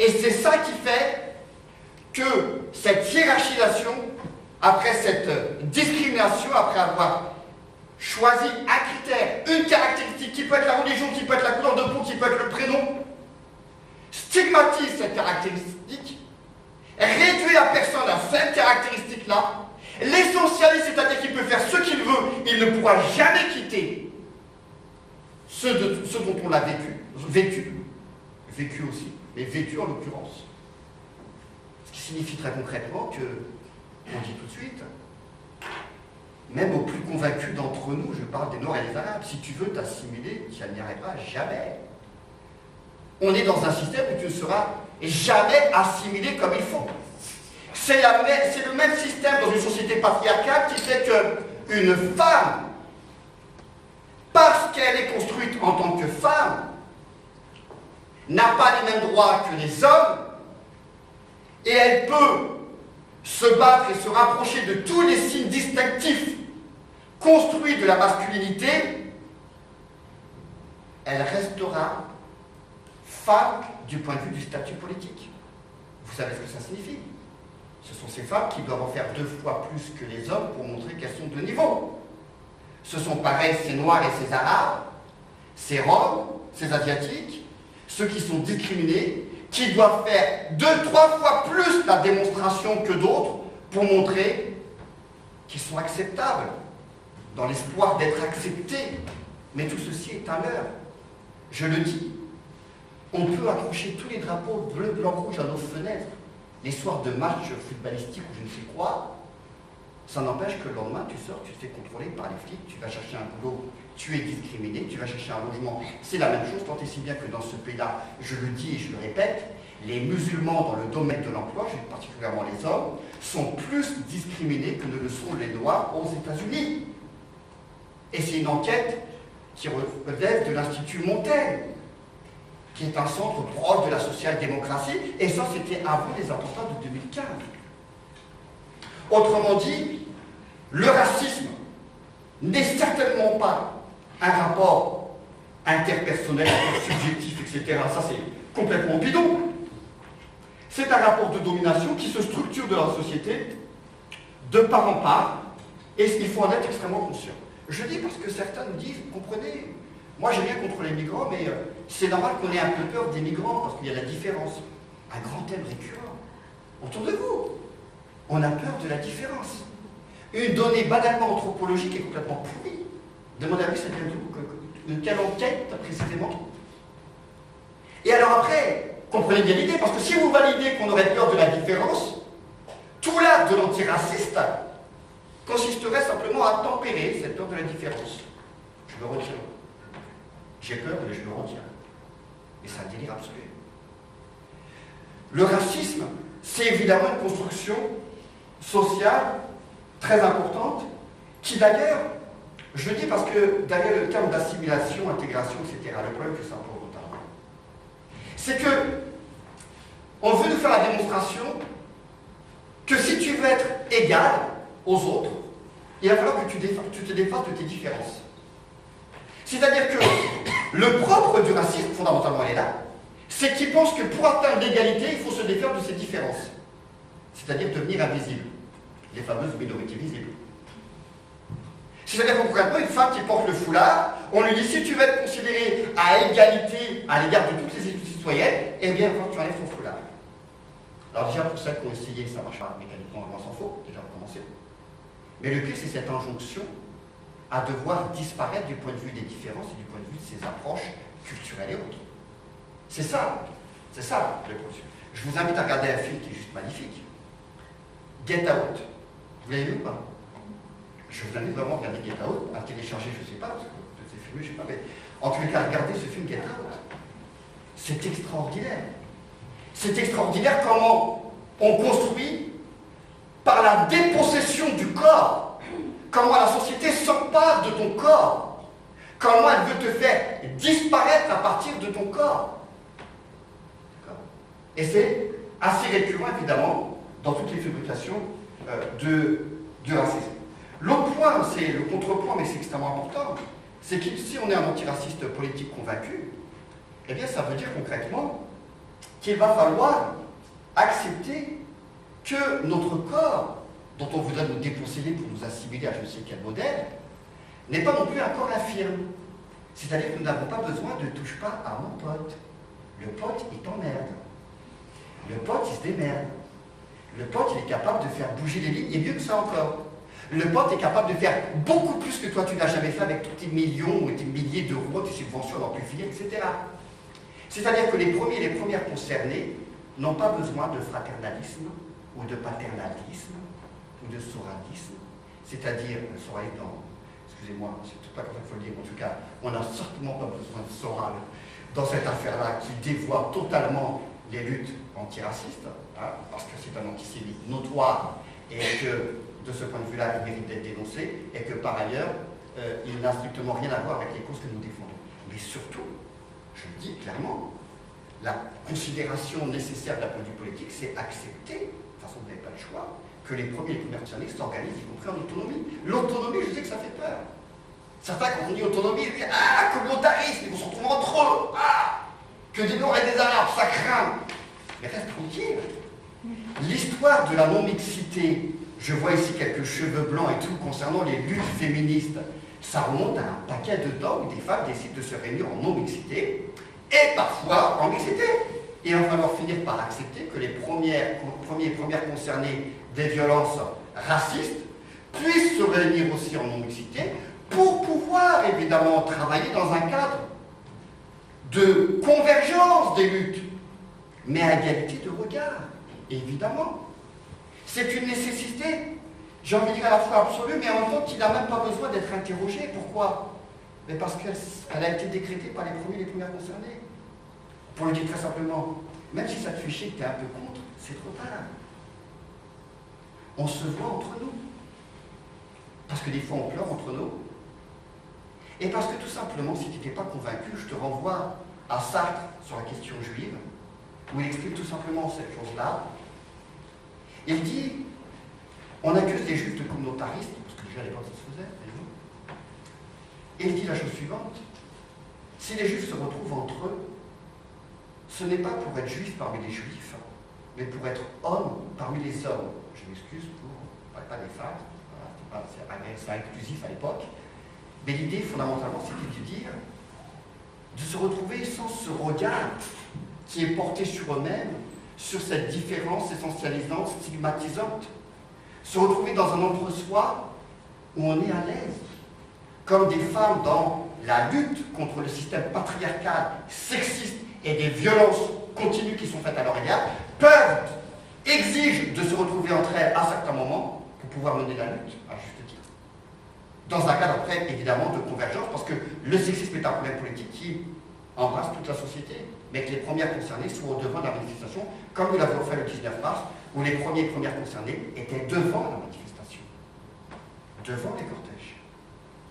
Et c'est ça qui fait que cette hiérarchisation, après cette discrimination, après avoir choisi un critère, une caractéristique qui peut être la religion, qui peut être la couleur de peau, qui peut être le prénom, stigmatise cette caractéristique, réduit la personne à cette caractéristique-là, l'essentialise, c'est-à-dire qu'il peut faire ce qu'il veut, il ne pourra jamais quitter ce dont on l'a vécu aussi, mais vécu en l'occurrence. Ce qui signifie très concrètement que, on dit tout de suite, même aux plus convaincus d'entre nous, je parle des Noirs et des Arabes, si tu veux t'assimiler, tu n'y arriveras jamais. On est dans un système où tu ne seras jamais assimilé comme il faut. C'est le même système dans une société patriarcale qui fait qu'une femme, parce qu'elle est construite en tant que femme, n'a pas les mêmes droits que les hommes, et elle peut se battre et se rapprocher de tous les signes distinctifs construits de la masculinité, elle restera femme du point de vue du statut politique. Vous savez ce que ça signifie? Ce sont ces femmes qui doivent en faire 2 fois plus que les hommes pour montrer qu'elles sont de niveau. Ce sont pareil ces Noirs et ces Arabes, ces Roms, ces Asiatiques, ceux qui sont discriminés, qui doivent faire 2-3 fois plus la démonstration que d'autres pour montrer qu'ils sont acceptables, dans l'espoir d'être acceptés. Mais tout ceci est un leurre. Je le dis, on peut accrocher tous les drapeaux bleu, blanc, rouge à nos fenêtres, les soirs de match footballistique ou je ne sais quoi. Ça n'empêche que le lendemain, tu sors, tu te fais contrôler par les flics, tu vas chercher un boulot, tu es discriminé, tu vas chercher un logement. C'est la même chose, tant et si bien que dans ce pays-là, je le dis et je le répète, les musulmans dans le domaine de l'emploi, particulièrement les hommes, sont plus discriminés que ne le sont les Noirs aux États-Unis. Et c'est une enquête qui relève de l'Institut Montaigne, qui est un centre proche de la social-démocratie, et ça c'était avant les attentats de 2015. Autrement dit, le racisme n'est certainement pas un rapport interpersonnel, subjectif, etc. Ça c'est complètement bidon. C'est un rapport de domination qui se structure dans la société de part en part, et il faut en être extrêmement conscient. Je dis parce que certains nous disent, comprenez, moi j'ai rien contre les migrants, mais c'est normal qu'on ait un peu peur des migrants, parce qu'il y a la différence. Un grand thème récurrent autour de vous. On a peur de la différence. Une donnée banalement anthropologique est complètement pourrie. Demandez à lui, ça vient d'où? De quelle enquête précisément? Et alors après, comprenez bien l'idée, parce que si vous validez qu'on aurait peur de la différence, tout l'acte de l'antiraciste consisterait simplement à tempérer cette peur de la différence. Je me retire. J'ai peur, mais je me retire. Et c'est un délire absolu. Le racisme, c'est évidemment une construction sociale très importante, qui d'ailleurs, je le dis parce que derrière le terme d'assimilation, intégration, etc., le problème que ça pose notamment, c'est que on veut nous faire la démonstration que si tu veux être égal aux autres, il va falloir que tu te défasses de tes différences. C'est-à-dire que le propre du racisme, fondamentalement, elle est là, c'est qu'il pense que pour atteindre l'égalité, il faut se défaire de ses différences. C'est-à-dire devenir invisible. Les fameuses minorités visibles. C'est-à-dire concrètement, une femme qui porte le foulard, on lui dit si tu veux être considéré à égalité à l'égard de toutes les citoyennes, eh bien, il faut que tu enlèves ton foulard. Alors déjà, pour celles qui ont essayé, ça ne marche pas mécaniquement, on s'en faut, déjà recommencer. Mais le pire, c'est cette injonction à devoir disparaître du point de vue des différences et du point de vue de ses approches culturelles et autres. C'est ça le processus. Je vous invite à regarder un film qui est juste magnifique. Get Out. Vous l'avez vu ou pas? Je vous invite vraiment à regarder Get Out, à télécharger, je ne sais pas, parce que peut-être c'est filmé, je ne sais pas, mais en tous les cas, regardez ce film Get Out. C'est extraordinaire. C'est extraordinaire comment on construit par la dépossession du corps, comment la société s'empare de ton corps, comment elle veut te faire disparaître à partir de ton corps. Et c'est assez récurrent, évidemment, dans toutes les fabrications de racisme. L'autre point, c'est le contrepoint, mais c'est extrêmement important, c'est que si on est un antiraciste politique convaincu, eh bien ça veut dire concrètement qu'il va falloir accepter que notre corps, dont on voudrait nous déposséder pour nous assimiler à je ne sais quel modèle, n'est pas non plus un corps infirme. C'est-à-dire que nous n'avons pas besoin de touche pas à mon pote. Le pote, il t'emmerde. Le pote, il se démerde. Le pote, il est capable de faire bouger les lignes, et mieux que ça encore. Le pote est capable de faire beaucoup plus que toi, tu n'as jamais fait avec tous tes millions ou tes milliers d'euros, tes subventions d'amplifier, etc. C'est-à-dire que les premiers et les premières concernés n'ont pas besoin de fraternalisme ou de paternalisme ou de soralisme. C'est-à-dire, le soralisme, excusez-moi, c'est pas comme ça qu'il faut le dire, en tout cas, on n'a certainement pas besoin de soral dans cette affaire-là qui dévoie totalement les luttes antiracistes, hein, parce que c'est un antisémite notoire et que, de ce point de vue-là, il mérite d'être dénoncé, et que par ailleurs, il n'a strictement rien à voir avec les causes que nous défendons. Mais surtout, je le dis clairement, la considération nécessaire d'un point de vue politique, c'est accepter, de toute façon vous n'avez pas le choix, que les premiers et les premières nationalistes s'organisent, y compris en autonomie. L'autonomie, je sais que ça fait peur. Certains, quand on dit autonomie, ils disent « Ah, communautarisme, ils vont se retrouver entre eux, ah, que des Noirs et des Arabes, ça craint !» Mais reste tranquille. L'histoire de la non-mixité, je vois ici quelques cheveux blancs et tout, concernant les luttes féministes, ça remonte à un paquet de temps où des femmes décident de se réunir en non-mixité, et parfois en mixité. Et il va falloir finir par accepter que les premiers et premières concernées des violences racistes puissent se réunir aussi en non-mixité pour pouvoir évidemment travailler dans un cadre de convergence des luttes, mais à égalité de regard, évidemment. C'est une nécessité, j'ai envie de dire à la fois absolue, mais en même temps qui n'a même pas besoin d'être interrogée. Pourquoi? Mais parce qu'elle a été décrétée par les premiers et les premières concernés. Pour le dire très simplement, même si ça te fait chier que tu es un peu contre, c'est trop tard. On se voit entre nous. Parce que des fois on pleure entre nous. Et parce que tout simplement, si tu n'étais pas convaincu, je te renvoie à Sartre sur la question juive, où il explique tout simplement cette chose-là. Il dit, on accuse les juifs de communautarisme, parce que déjà à l'époque ça se faisait, voyez-vous. Et il dit la chose suivante, si les juifs se retrouvent entre eux, ce n'est pas pour être juif parmi les juifs, mais pour être homme parmi les hommes. Je m'excuse pour, pas les femmes, voilà, c'est inclusif à l'époque, mais l'idée fondamentalement c'était de dire, de se retrouver sans ce regard qui est porté sur eux-mêmes, sur cette différence essentialisante, stigmatisante, se retrouver dans un entre-soi où on est à l'aise, comme des femmes dans la lutte contre le système patriarcal, sexiste et des violences continues qui sont faites à leur égard, exigent de se retrouver entre elles à certains moments pour pouvoir mener la lutte, à juste titre. Dans un cadre après, évidemment, de convergence, parce que le sexisme est un problème politique qui embrasse toute la société, mais que les premières concernées soient au devant de la manifestation, comme nous l'avons fait le 19 mars, où les premiers et premières concernées étaient devant la manifestation, devant les cortèges.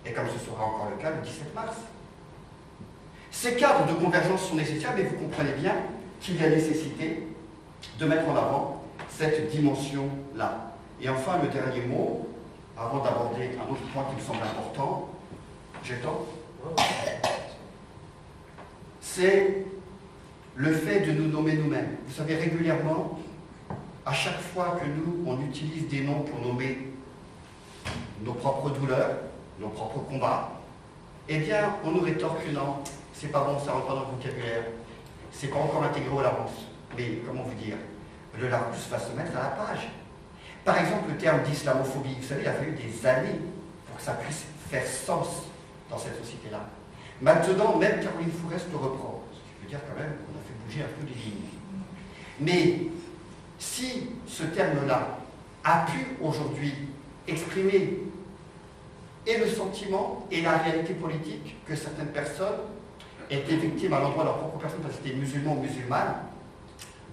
Et comme ce sera encore le cas le 17 mars. Ces cadres de convergence sont nécessaires, mais vous comprenez bien qu'il y a nécessité de mettre en avant cette dimension-là. Et enfin, le dernier mot, avant d'aborder un autre point qui me semble important, j'ai le temps, c'est le fait de nous nommer nous-mêmes. Vous savez, régulièrement, à chaque fois que nous, on utilise des noms pour nommer nos propres douleurs, nos propres combats, eh bien, on nous rétorque que non, c'est pas bon, ça rentre pas dans le vocabulaire, c'est pas encore intégré au Larousse. Mais, comment vous dire, le Larousse va se mettre à la page. Par exemple, le terme d'islamophobie, vous savez, il a fallu des années pour que ça puisse faire sens dans cette société-là. Maintenant, même Caroline Fourest le reprend. Ce qui veut dire quand même qu'on a fait bouger un peu les lignes. Mais si ce terme-là a pu aujourd'hui exprimer et le sentiment et la réalité politique que certaines personnes étaient victimes à l'endroit de leur propre personne, parce qu'elles étaient musulmans ou musulmanes,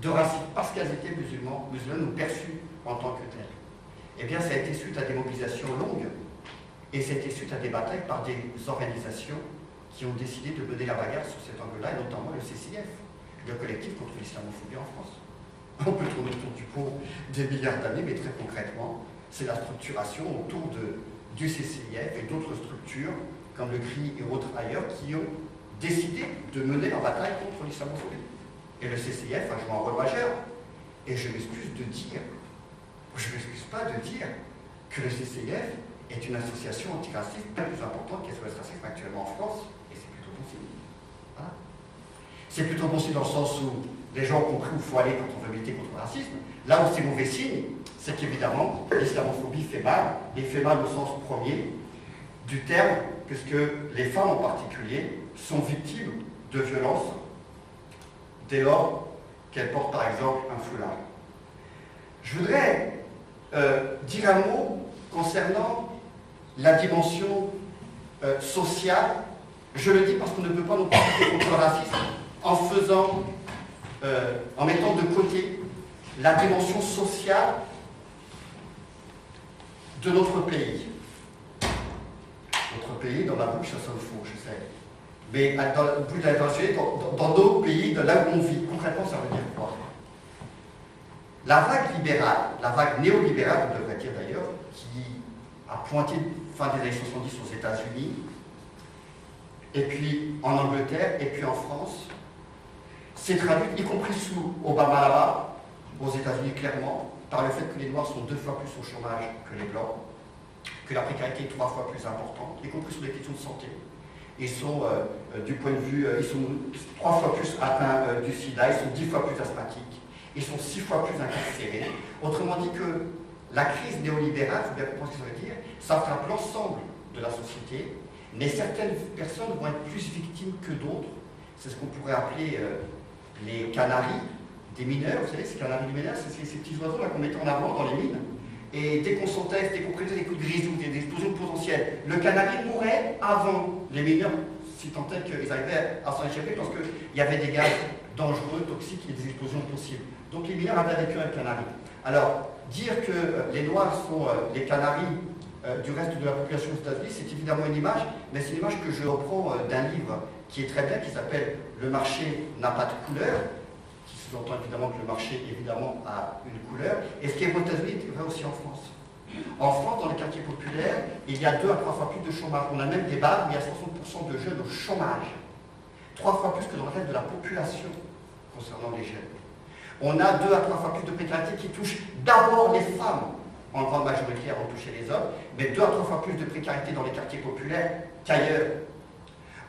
de racisme, parce qu'elles étaient musulmanes ou perçues en tant que telles. Eh bien, ça a été suite à des mobilisations longues, et ça a été suite à des batailles par des organisations qui ont décidé de mener la bagarre sur cet angle-là, et notamment le CCIF, le collectif contre l'islamophobie en France. On peut tourner autour du pot des milliards d'années, mais très concrètement, c'est la structuration autour du CCIF et d'autres structures, comme le CRI et autres ailleurs, qui ont décidé de mener la bataille contre l'islamophobie. Et le CCIF a joué un rôle majeur. Et je m'excuse de dire, je ne m'excuse pas de dire que le CCIF est une association antiraciste bien plus importante qu'SOS Racisme actuellement en France. Et c'est plutôt bon signe. Voilà. C'est plutôt bon signe dans le sens où les gens ont compris où il faut aller quand on veut lutter contre le racisme. Là où c'est mauvais signe, c'est qu'évidemment, l'islamophobie fait mal, et fait mal au sens premier du terme, puisque les femmes en particulier sont victimes de violences dès lors qu'elles portent par exemple un foulard. Je voudrais dire un mot concernant la dimension sociale. Je le dis parce qu'on ne peut pas non plus lutter contre le racisme en mettant de côté la dimension sociale de notre pays. Notre pays, dans la bouche, ça sonne faux, je sais. Mais dans le but de l'international, dans nos pays, de là où on vit, concrètement, ça veut dire quoi? La vague libérale, la vague néolibérale, on devrait dire d'ailleurs, qui a pointé fin des années 70 aux États-Unis, et puis en Angleterre, et puis en France, s'est traduite, y compris sous Obama là-bas, aux États-Unis clairement, par le fait que les Noirs sont 2 fois plus au chômage que les Blancs, que la précarité est 3 fois plus importante, y compris sur les questions de santé. Ils sont, du point de vue, ils sont 3 fois plus atteints du sida, ils sont 10 fois plus asthmatiques, ils sont 6 fois plus incarcérés. Autrement dit que la crise néolibérale, il faut bien comprendre ce que ça veut dire, ça frappe l'ensemble de la société, mais certaines personnes vont être plus victimes que d'autres. C'est ce qu'on pourrait appeler les canaris des mineurs. Vous savez, ces canaris des mineurs, c'est ces petits oiseaux là qu'on mettait en avant dans les mines. Et dès qu'on sentait, dès qu'on prenait des coups de grisou, des explosions potentielles, le canari mourait avant les mineurs, si tant est qu'ils arrivaient à s'en échapper, parce qu'il y avait des gaz dangereux, toxiques et des explosions possibles. Donc les mineurs avaient vécu un canari. Alors, dire que les Noirs sont les canaris du reste de la population aux États-Unis, c'est évidemment une image, mais c'est une image que je reprends d'un livre qui est très bien, qui s'appelle « Le marché n'a pas de couleur », qui sous-entend évidemment que le marché, évidemment, a une couleur. Et ce qui est aux États-Unis est vrai aussi en France. En France, dans les quartiers populaires, il y a 2 à 3 fois plus de chômage. On a même des bars où il y a 60% de jeunes au chômage. 3 fois plus que dans le reste de la population, concernant les jeunes. On a 2 à 3 fois plus de précarité qui touche d'abord les femmes, en grande majorité avant de toucher les hommes, mais 2 à 3 fois plus de précarité dans les quartiers populaires qu'ailleurs.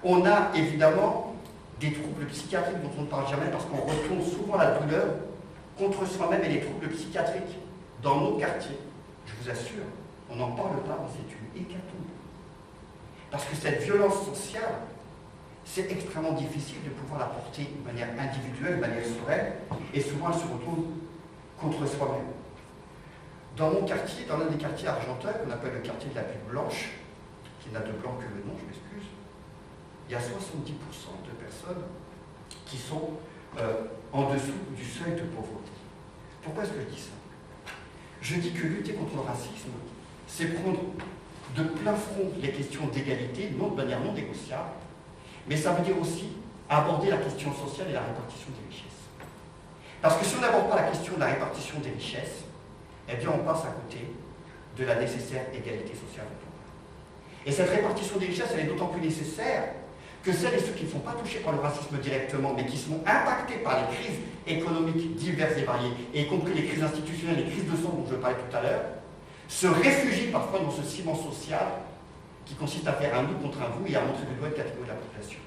On a évidemment des troubles psychiatriques dont on ne parle jamais parce qu'on retourne souvent la douleur contre soi-même et les troubles psychiatriques dans nos quartiers. Je vous assure, on n'en parle pas, mais c'est une hécatombe. Parce que cette violence sociale, c'est extrêmement difficile de pouvoir la porter de manière individuelle, de manière sereine, et souvent elle se retourne contre soi-même. Dans mon quartier, dans l'un des quartiers argentins, qu'on appelle le quartier de la Butte Blanche, qui n'a de blanc que le nom, je m'excuse, il y a 70% de personnes qui sont en dessous du seuil de pauvreté. Pourquoi est-ce que je dis ça? Je dis que lutter contre le racisme, c'est prendre de plein front les questions d'égalité, de manière non négociable, mais ça veut dire aussi aborder la question sociale et la répartition des richesses. Parce que si on n'aborde pas la question de la répartition des richesses, eh bien on passe à côté de la nécessaire égalité sociale de pouvoir. Et cette répartition des richesses, elle est d'autant plus nécessaire que celles et ceux qui ne sont pas touchés par le racisme directement, mais qui sont impactés par les crises économiques diverses et variées, et y compris les crises institutionnelles, les crises de sang dont je parlais tout à l'heure, se réfugient parfois dans ce ciment social qui consiste à faire un nous contre un vous et à montrer du doigt une catégorie de la population.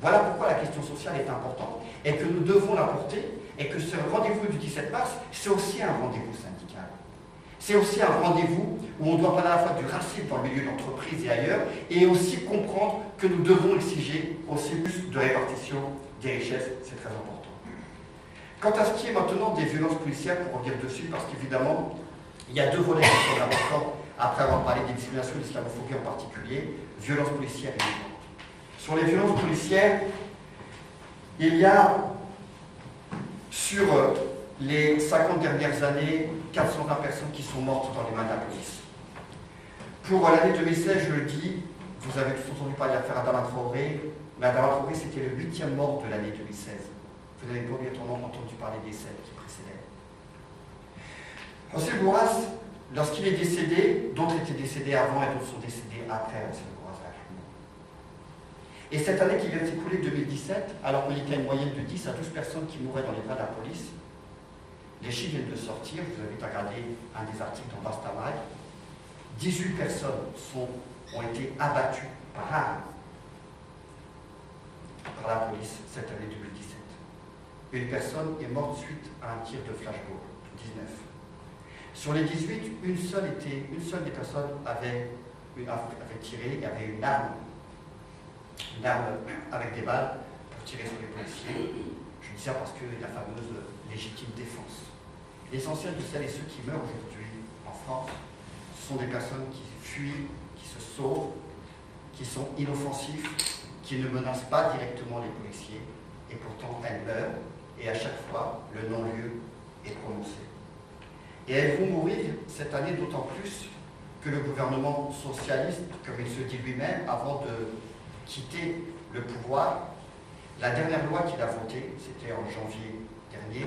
Voilà pourquoi la question sociale est importante et que nous devons la porter, et que ce rendez-vous du 17 mars, c'est aussi un rendez-vous syndical. C'est aussi un rendez-vous où on doit parler à la fois du racisme dans le milieu de l'entreprise et ailleurs, et aussi comprendre que nous devons exiger aussi plus de répartition des richesses, c'est très important. Quant à ce qui est maintenant des violences policières, pour revenir dessus, parce qu'évidemment, il y a 2 volets qui sont importants, après avoir parlé des discriminations et de l'islamophobie en particulier, violences policières et violentes. Sur les violences policières, il y a sur les 50 dernières années, 420 personnes qui sont mortes dans les mains de la police. Pour l'année 2016, je le dis, vous avez tous entendu parler de l'affaire Adama Traoré, mais Adama Traoré, c'était le 8e mort de l'année 2016. Vous n'avez pas obligatoirement entendu parler des 7 qui précédaient. Hossein Bourras, lorsqu'il est décédé, d'autres étaient décédés avant et d'autres sont décédés après Hossein Bourras. Et cette année qui vient de s'écouler, 2017, alors qu'on était à une moyenne de 10 à 12 personnes qui mouraient dans les bras de la police, les chiffres viennent de sortir, vous avez regardé un des articles dans Bastamail, 18 personnes ont été abattues par la police cette année 2017. Une personne est morte suite à un tir de flashball, 19. Sur les 18, une seule des personnes avait tiré, il y avait une arme avec des balles pour tirer sur les policiers. Je dis ça parce que la fameuse légitime défense. L'essentiel de celles et ceux qui meurent aujourd'hui en France sont des personnes qui fuient, qui se sauvent, qui sont inoffensifs, qui ne menacent pas directement les policiers, et pourtant elles meurent, et à chaque fois, le non-lieu est prononcé. Et elles vont mourir cette année d'autant plus que le gouvernement socialiste, comme il se dit lui-même, avant de quitter le pouvoir, la dernière loi qu'il a votée, c'était en janvier dernier,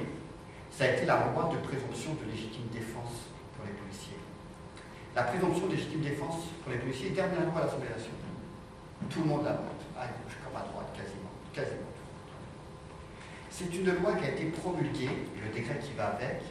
ça a été la loi de présomption de légitime défense pour les policiers. La présomption de légitime défense pour les policiers, dernière loi à l'Assemblée nationale. Tout le monde la vote, à gauche comme à droite, quasiment tout le monde. C'est une loi qui a été promulguée, et le décret qui va avec,